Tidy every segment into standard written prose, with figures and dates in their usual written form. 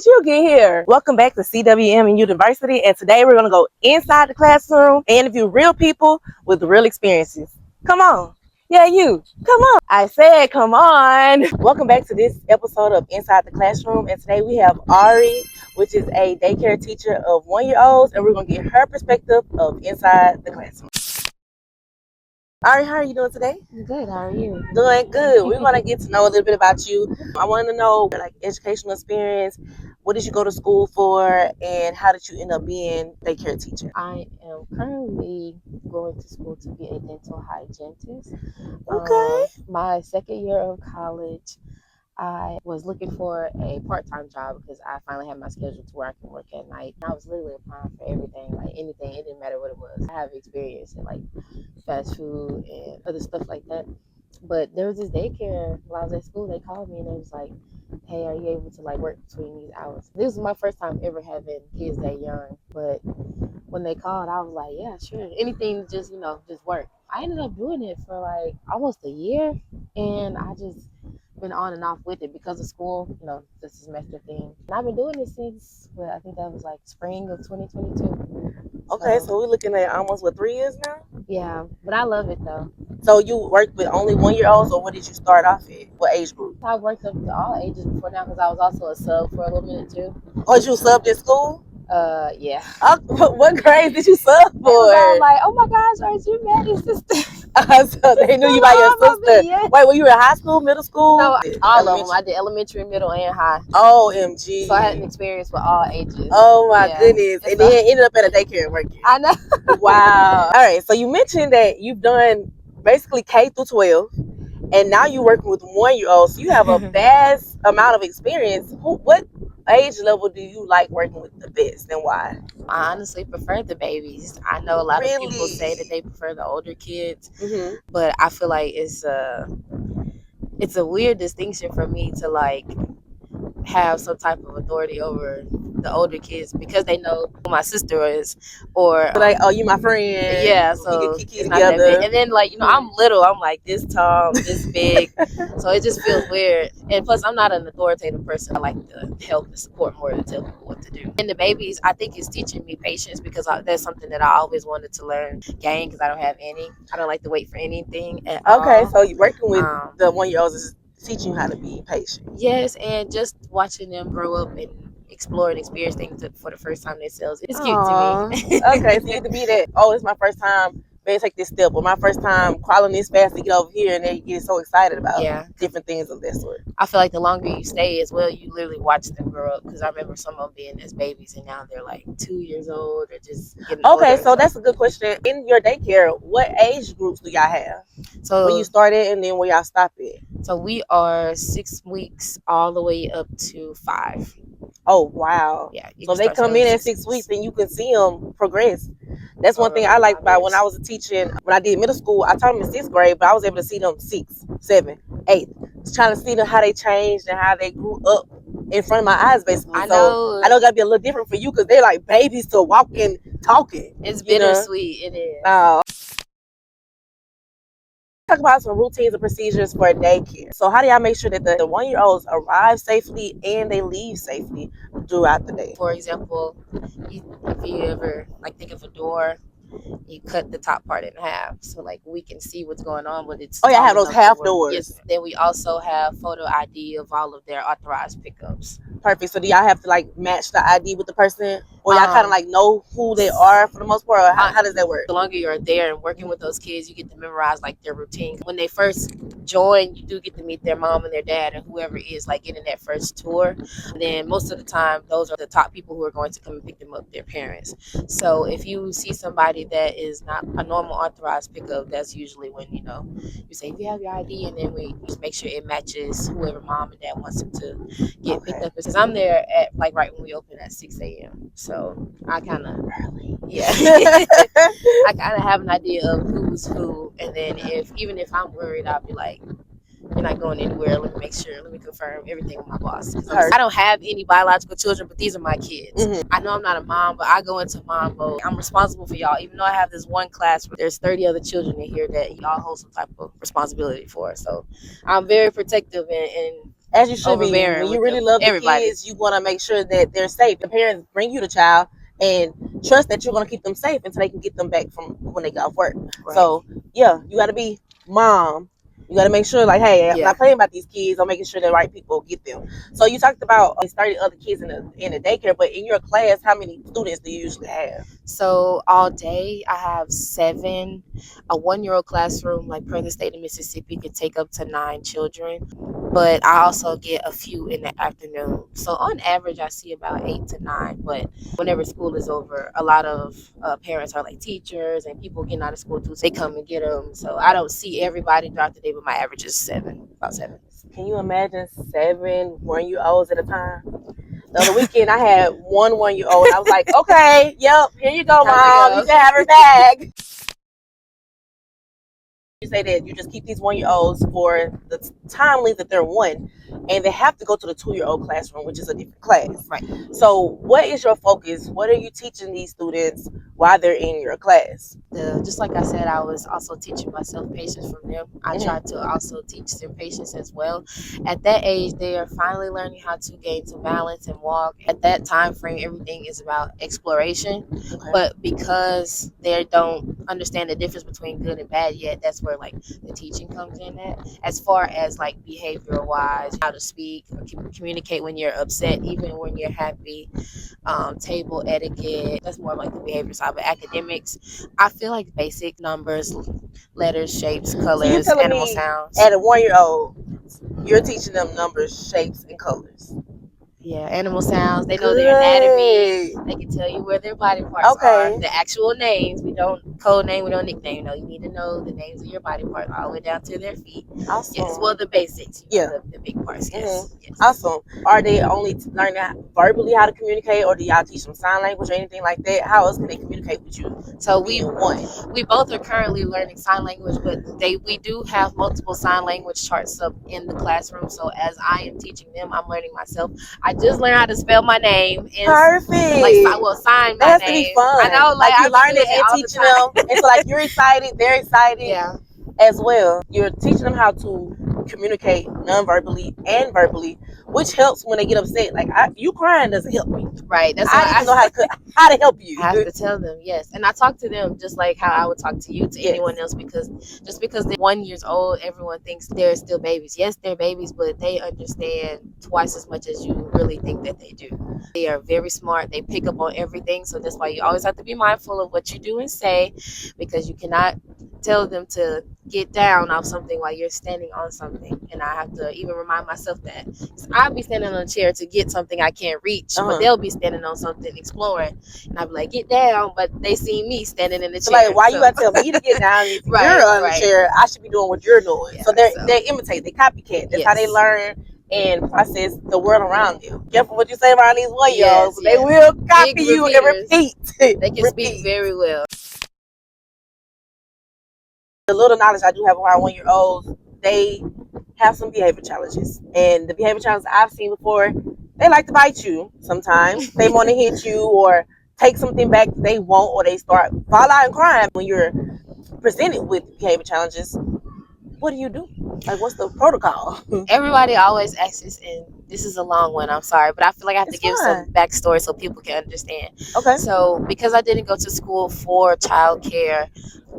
did you get here? Welcome back to CWM and University, and today we're going to go inside the classroom and interview real people with real experiences. Come on. Yeah, you. Come on. I said come on. Welcome back to this episode of Inside the Classroom, and today we have Ari, which is a daycare teacher of 1-year-olds, and we're going to get her perspective of inside the classroom. Ari, how are you doing today? Good. How are you? Doing good. We're going to get to know a little bit about you. I want to know, like, educational experience. What did you go to school for, and how did you end up being a daycare teacher? I am currently going to school to be a dental hygienist. Okay. My second year of college, I was looking for a part-time job because I finally had my schedule to where I can work at night. I was literally applying for everything, like anything. It didn't matter what it was. I have experience in like fast food and other stuff like that. But there was this daycare while I was at school. They called me and they was like, "Hey, are you able to like work between these hours?" This was my first time ever having kids that young. But when they called, I was like, "Yeah, sure. Anything, just just work." I ended up doing it for like almost a year, and I just been on and off with it because of school, the semester thing. And I've been doing it since, well, I think that was like spring of 2022. Okay, so we're looking at almost, 3 years now? Yeah, but I love it though. So you worked with only 1-year-olds, or what did you start off at? What age group? I worked up to all ages before now because I was also a sub for a little minute too. Oh, you subbed at school? Yeah. What grade did you sub for? I was like, oh my gosh, aren't you Maddie's sister? So they knew you by your sister. Yeah. Wait, were you in high school, middle school? No, all of them. I did elementary, middle, and high. OMG. So I had an experience with all ages. Oh my goodness. And then ended up at a daycare working. I know. Wow. All right, so you mentioned that you've done basically K through 12, and now you're working with 1-year-olds. So you have a vast amount of experience. What age level do you like working with the best, and why? I honestly prefer the babies. I know a lot of people say that they prefer the older kids, but I feel like it's a weird distinction for me to like have some type of authority over the older kids because they know who my sister is, or like, oh, you my friend. Yeah, so it's not that big. And then like I'm little, I'm like this tall, this big, so it just feels weird. And plus, I'm not an authoritative person. I like to help and support more than tell people what to do. And the babies, I think, is teaching me patience because that's something that I always wanted to gain because I don't have any. I don't like to wait for anything at all. Okay, so you're working with the 1-year-olds is teaching you how to be patient. Yes, and just watching them grow up and explore and experience things for the first time themselves. It's cute to me. Okay, so you get to be that, oh, it's my first time, man, take this step, or my first time crawling this fast to get over here, and then you get so excited about different things of that sort. I feel like the longer you stay as well, you literally watch them grow up, because I remember some of them being as babies, and now they're like 2 years old or just getting older. So that's a good question. In your daycare, what age groups do y'all have? So when you started and then where y'all stop at? So we are 6 weeks all the way up to 5. Oh, wow. Yeah. So they come in at 6 weeks and you can see them progress. That's one thing I like about when I was teaching. When I did middle school, I taught them in 6th grade, but I was able to see them 6, 7, 8. Just trying to see them how they changed and how they grew up in front of my eyes, basically. I know it got to be a little different for you because they're like babies to walking, talking. It's bittersweet. It is. Talk about some routines and procedures for a daycare. So how do y'all make sure that the 1-year-olds arrive safely and they leave safely throughout the day? For example, if you ever think of a door, you cut the top part in half so like we can see what's going on with it. Oh yeah, I have those half doors. Yes. Then we also have photo ID of all of their authorized pickups. Perfect. So do y'all have to match the ID with the person, or y'all kind of know who they are for the most part, or how does that work? The longer you're there and working with those kids, you get to memorize their routine. When they first join, you do get to meet their mom and their dad and whoever is getting that first tour. And then most of the time, those are the top people who are going to come and pick them up, their parents. So if you see somebody that is not a normal authorized pickup, that's usually when you say, if you have your ID, and then we just make sure it matches whoever mom and dad wants them to get picked up. Because I'm there at right when we open at 6 a.m. So I kind of early. Yeah. I kind of have an idea of who's who, and then even if I'm worried, I'll be like, you're not going anywhere. Let me confirm everything with my boss. I don't have any biological children, but these are my kids. I know I'm not a mom, but I go into mom mode. I'm responsible for y'all. Even though I have this one class, there's 30 other children in here that y'all hold some type of responsibility for. So I'm very protective and As you should be. overbearing When you with really them. love the Everybody. kids, you want to make sure that they're safe. The parents bring you the child and trust that you're going to keep them safe until they can get them back from when they get off work. Right. So, yeah, you got to be mom. You got to make sure, like, hey, I'm Yeah. not playing about these kids. I'm making sure the right people get them. So you talked about 30 other kids in the daycare, but in your class, how many students do you usually have? So all day I have 7. A 1-year-old classroom, like per the state of Mississippi, could take up to 9 children. But I also get a few in the afternoon. So on average, I see about 8 to 9. But whenever school is over, a lot of parents are like teachers and people getting out of school too. So they come and get them. So I don't see everybody throughout the day, but my average is 7, about 7. Can you imagine 7 1-year-olds at a time? The other weekend, I had 1-1-year-old, and I was like, okay, yep, here you go, Mom. You can have her back. You say that you just keep these 1-year-olds for the time length that they're 1, and they have to go to the 2-year-old classroom, which is a different class. Right. So what is your focus? What are you teaching these students while they're in your class? Just like I said, I was also teaching myself patience from them. I tried to also teach them patience as well. At that age, they are finally learning how to gain to balance and walk. At that time frame, everything is about exploration. Okay. But because they don't understand the difference between good and bad yet, that's where like the teaching comes in at. As far as like behavioral wise, how to speak, communicate when you're upset, even when you're happy, table etiquette, that's more like the behavior side. But academics, I feel like basic numbers, letters, shapes, colors, So you're telling animal me sounds. at a 1-year-old, you're teaching them numbers, shapes, and colors? Yeah, animal sounds. They know their anatomy. They can tell you where their body parts are. The actual names. We don't code name. We don't nickname. You know, you need to know the names of your body parts all the way down to their feet. Awesome. Yes, well, the basics. Yeah. The big parts. Yes. Yes. Awesome. Are they only learning verbally how to communicate, or do y'all teach them sign language or anything like that? How else can they communicate with you? So we both are currently learning sign language, but we do have multiple sign language charts up in the classroom. So as I am teaching them, I'm learning myself. I just learned how to spell my name. And perfect. Sign my name. That has to be fun. I know, like you're learning and teaching them. And so like you're excited, they're excited. Yeah. As well. You're teaching them how to communicate non-verbally and verbally, which helps when they get upset. Like you crying doesn't help me. Right. That's I need to know how to help you. I have to tell them, yes. And I talk to them just like how I would talk to you, to anyone else, because just because they're 1 year old, everyone thinks they're still babies. Yes, they're babies, but they understand twice as much as you really think that they do. They are very smart. They pick up on everything. So that's why you always have to be mindful of what you do and say, because you cannot tell them to get down off something while you're standing on something. And I have to even remind myself that. I'll be standing on a chair to get something I can't reach, but they'll be standing on something exploring. And I'll be like, get down, but they see me standing in the chair. Like, why you gotta tell me to get down? If you're on the chair, I should be doing what you're doing. So they imitate, they copycat. That's how they learn and process the world around them. Careful what you say around these 1-year-olds. They will copy you and repeat. They can speak very well. The little knowledge I do have around 1-year-olds, they have some behavior challenges. And the behavior challenges I've seen before, they like to bite you sometimes. They want to hit you or take something back that they won't, or they start fall out and crying. When you're presented with behavior challenges, what do you do? Like, what's the protocol? Everybody always asks, and this is a long one, I'm sorry, but I feel like I have to give some backstory so people can understand. Okay. So because I didn't go to school for childcare,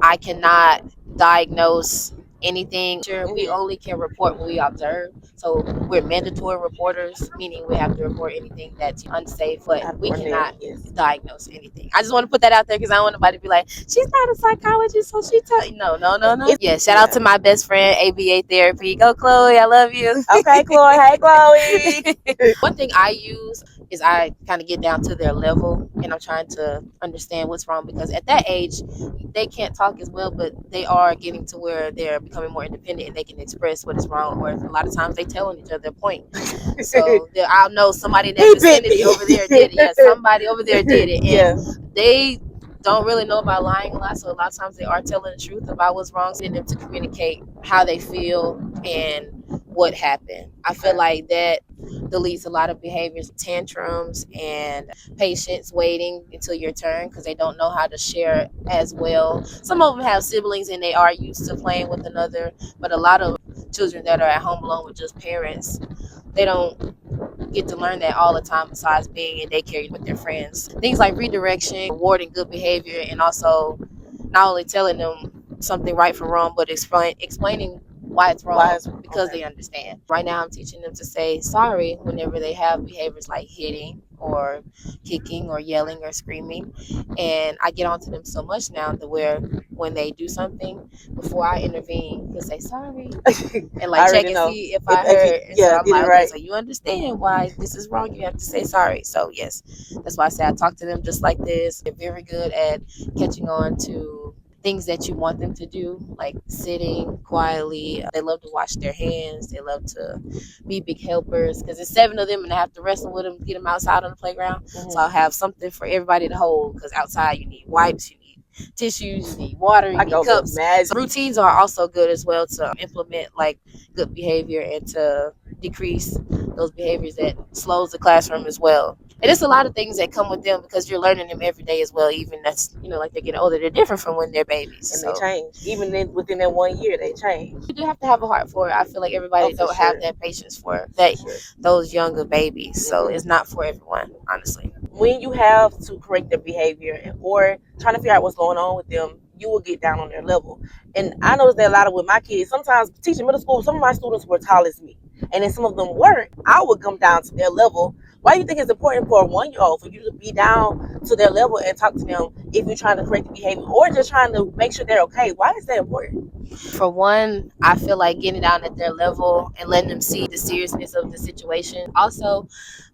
I cannot diagnose anything. We only can report what we observe. So we're mandatory reporters, meaning we have to report anything that's unsafe, but we cannot diagnose anything. I just want to put that out there because I don't want nobody to be like, she's not a psychologist, so she tell you. No. Yeah, shout out to my best friend, ABA Therapy. Go, Chloe. I love you. Okay, Chloe. Hey, Chloe. One thing I use is I kind of get down to their level and I'm trying to understand what's wrong, because at that age, they can't talk as well, but they are getting to where they're becoming more independent and they can express what is wrong, or a lot of times they tell each other their point. So I'll know somebody in that vicinity over there did it. Yeah, somebody over there did it. And they don't really know about lying a lot, so a lot of times they are telling the truth about what's wrong, getting them to communicate how they feel and what happened. I feel like that deletes a lot of behaviors, tantrums, and patience, waiting until your turn because they don't know how to share as well. Some of them have siblings and they are used to playing with another, but a lot of children that are at home alone with just parents, they don't get to learn that all the time besides being in daycare with their friends. Things like redirection, rewarding good behavior, and also not only telling them something right from wrong, but explaining why it's wrong because they understand. Right now I'm teaching them to say sorry whenever they have behaviors like hitting or kicking or yelling or screaming. And I get onto them so much now that where when they do something, before I intervene, he'll say sorry and like check and see if I heard. And so I'm like, okay, so you understand why this is wrong. You have to say sorry. So yes, that's why I say I talk to them just like this. They're very good at catching on to things that you want them to do, like sitting quietly. They love to wash their hands. They love to be big helpers because there's 7 of them and I have to wrestle with them, get them outside on the playground. So I'll have something for everybody to hold because outside you need wipes, you need tissues, you need water, you need cups. So routines are also good as well to implement like good behavior and to decrease those behaviors that slows the classroom as well. And it's a lot of things that come with them because you're learning them every day as well. Even that's, like they get older, they're different from when they're babies. And they change. Even within that 1 year, they change. You do have to have a heart for it. I feel like everybody don't have that patience for that those younger babies. So it's not for everyone, honestly. When you have to correct their behavior or trying to figure out what's going on with them, you will get down on their level. And I noticed that a lot of with my kids, sometimes teaching middle school, some of my students were tall as me. And then some of them weren't. I would come down to their level. Why do you think it's important for a 1-year-old for you to be down to their level and talk to them if you're trying to correct the behavior or just trying to make sure they're okay? Why is that important? For one, I feel like getting down at their level and letting them see the seriousness of the situation. Also,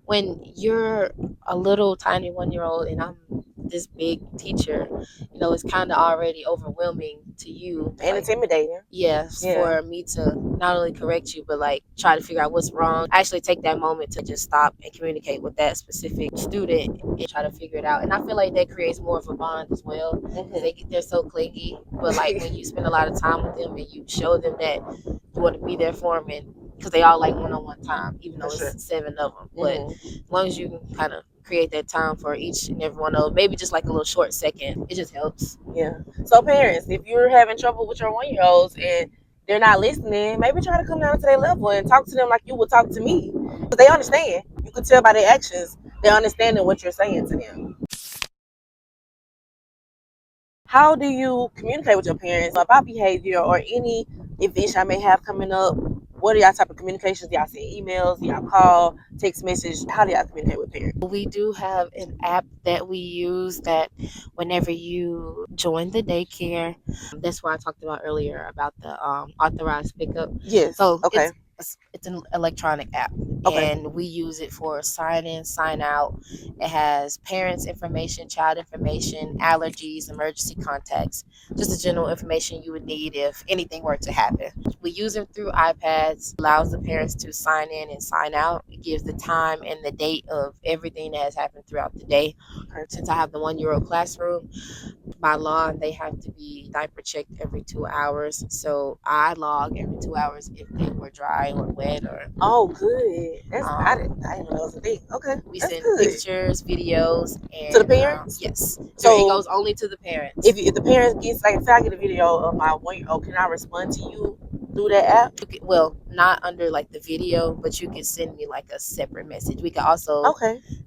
when you're a little tiny 1-year-old and I'm this big teacher, it's kind of already overwhelming to you and intimidating. Yes, for me to not only correct you, but like try to figure out what's wrong. I actually take that moment to just stop and communicate with that specific student and try to figure it out. And I feel like that creates more of a bond as well because they're so clingy. But like when you spend a lot of time with them and you show them that you want to be there for them, and because they all like one-on-one time, even though it's 7 of them. But as long as you can kind of create that time for each and every one of them, maybe just like a little short second, it just helps. Yeah. So parents, if you're having trouble with your 1-year-olds and they're not listening, maybe try to come down to their level and talk to them like you would talk to me. But they understand. You can tell by their actions, they're understanding what you're saying to them. How do you communicate with your parents about behavior or any events y'all may have coming up? What are y'all type of communications? Do y'all send emails? Do y'all call, text message? How do y'all communicate with parents? We do have an app that we use that whenever you join the daycare, that's what I talked about earlier about the authorized pickup. Yes. So it's an electronic app, and we use it for sign in, sign out. It has parents' information, child information, allergies, emergency contacts, just the general information you would need if anything were to happen. We use them through iPads, allows the parents to sign in and sign out. It gives the time and the date of everything that has happened throughout the day. Since I have the 1-year-old classroom, by law, they have to be diaper checked every 2 hours. So I log every 2 hours if they were dry or wet or. Oh, good. I didn't know that was a thing. Okay. We send pictures, videos, and to the parents. Yes. So it goes only to the parents. If the parents gets like, if I get a video of my 1-year-old, can I respond to you through that app? Well, not under like the video, but you can send me like a separate message. We can also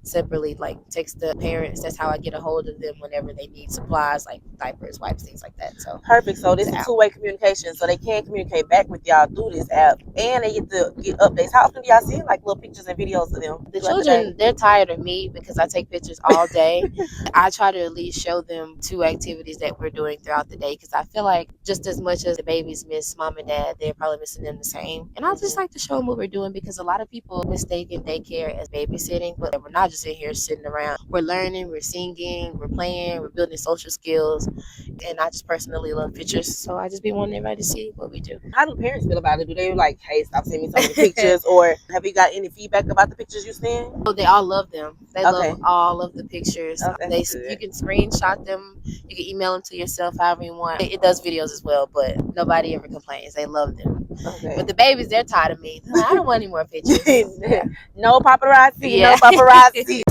separately like text the parents. That's how I get a hold of them whenever they need supplies like diapers, wipes, things like that. So perfect. So this is two-way communication, so they can communicate back with y'all through this app, and they get to get updates. How often do y'all see like little pictures and videos of them? The children, they're tired of me because I take pictures all day. I try to at least show them 2 activities that we're doing throughout the day because I feel like just as much as the babies miss mom and dad, they're probably missing them the same. And I just like to show them what we're doing because a lot of people mistake daycare as babysitting, but we're not just in here sitting around. We're learning, we're singing, we're playing, we're building social skills. And I just personally love pictures, so I just be wanting everybody to see what we do. How do parents feel about it? Do they like, hey, stop sending me so many pictures? Or have you got any feedback about the pictures you send? Oh, they all love them. They love all of the pictures. You can screenshot them. You can email them to yourself however you want. It does videos as well, but nobody ever complains. They love them. But the babies, they're tired of me. I don't want any more pictures. No paparazzi. No paparazzi.